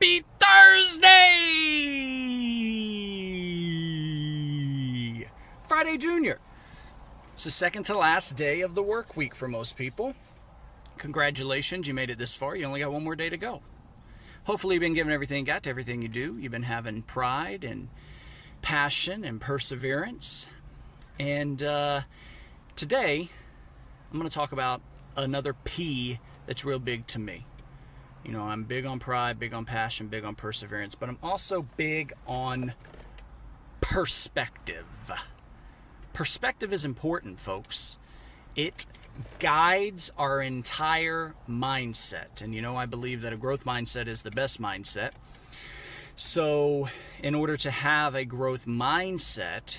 Happy Thursday! Friday Junior. It's the second to last day of the work week for most people. Congratulations, you made it this far. You only got one more day to go. Hopefully you've been giving everything you got to everything you do. You've been having pride and passion and perseverance. And today, I'm going to talk about another P that's real big to me. You know, I'm big on pride, big on passion, big on perseverance, but I'm also big on perspective. Perspective is important, folks. It guides our entire mindset. And you know, I believe that a growth mindset is the best mindset. So in order to have a growth mindset,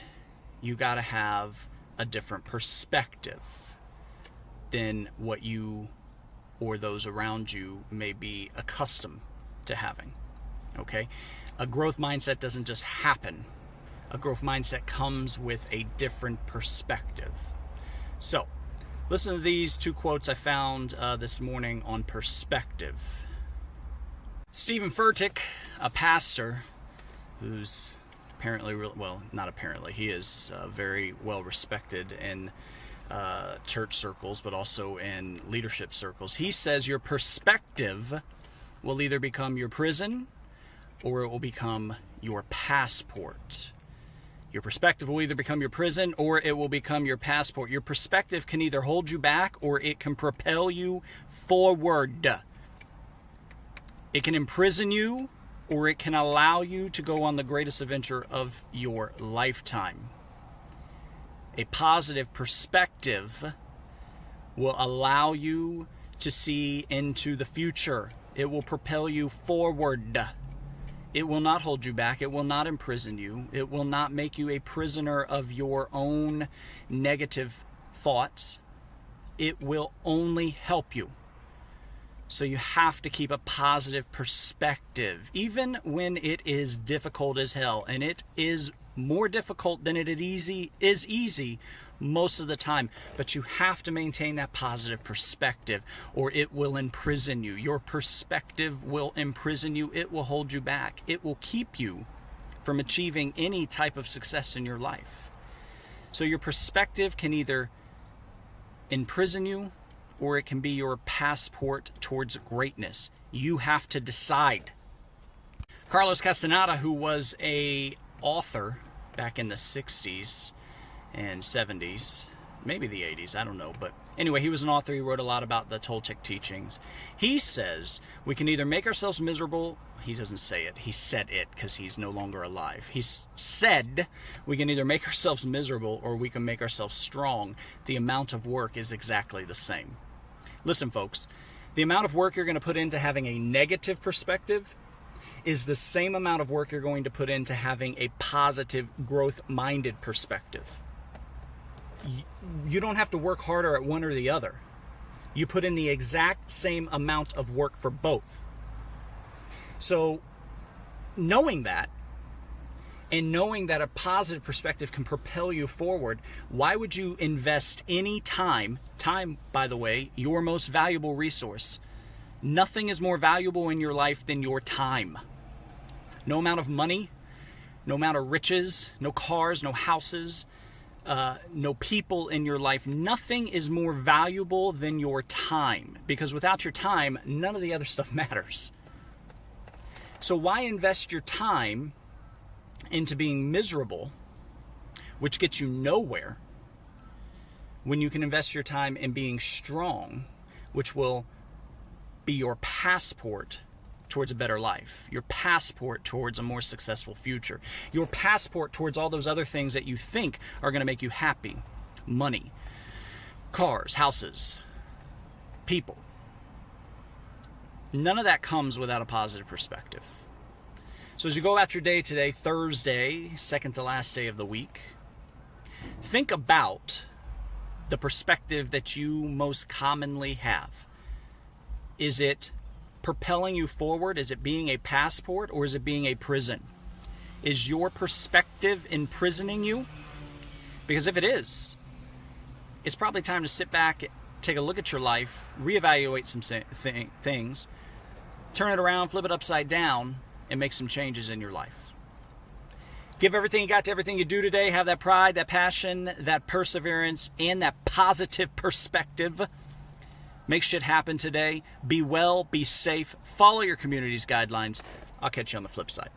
you got to have a different perspective than what you or those around you may be accustomed to having. Okay? A growth mindset doesn't just happen. A growth mindset comes with a different perspective. So, listen to these two quotes I found this morning on perspective. Stephen Furtick, a pastor who's apparently, well, not apparently, he is very well respected in church circles, but also in leadership circles. He says your perspective will either become your prison or it will become your passport. Your perspective will either become your prison or it will become your passport. Your perspective can either hold you back or it can propel you forward. It can imprison you or it can allow you to go on the greatest adventure of your lifetime. A positive perspective will allow you to see into the future. It will propel you forward. It will not hold you back. It will not imprison you. It will not make you a prisoner of your own negative thoughts. It will only help you. So you have to keep a positive perspective, even when it is difficult as hell. And it is more difficult than it is easy most of the time. But you have to maintain that positive perspective or it will imprison you. Your perspective will imprison you. It will hold you back. It will keep you from achieving any type of success in your life. So your perspective can either imprison you or it can be your passport towards greatness. You have to decide. Carlos Castaneda, who was an author back in the 60s and 70s, maybe the 80s, I don't know. But anyway, he was an author. He wrote a lot about the Toltec teachings. He says we can either make ourselves miserable. He doesn't say it. He said it because he's no longer alive. He said we can either make ourselves miserable or we can make ourselves strong. The amount of work is exactly the same. Listen, folks, the amount of work you're going to put into having a negative perspective is the same amount of work you're going to put into having a positive, growth-minded perspective. You don't have to work harder at one or the other. You put in the exact same amount of work for both. So, knowing that, and knowing that a positive perspective can propel you forward, why would you invest any time, by the way, your most valuable resource? Nothing is more valuable in your life than your time. No amount of money, no amount of riches, no cars, no houses, no people in your life. Nothing is more valuable than your time. Because without your time, none of the other stuff matters. So why invest your time into being miserable, which gets you nowhere, when you can invest your time in being strong, which will be your passport towards a better life, your passport towards a more successful future, your passport towards all those other things that you think are going to make you happy. Money, cars, houses, people. None of that comes without a positive perspective. So as you go about your day today, Thursday, second to last day of the week, think about the perspective that you most commonly have. Is it propelling you forward? Is it being a passport or is it being a prison? Is your perspective imprisoning you? Because if it is, it's probably time to sit back, take a look at your life, reevaluate some things, turn it around, flip it upside down, and make some changes in your life. Give everything you got to everything you do today. Have that pride, that passion, that perseverance, and that positive perspective. Make shit happen today. Be well, be safe, follow your community's guidelines. I'll catch you on the flip side.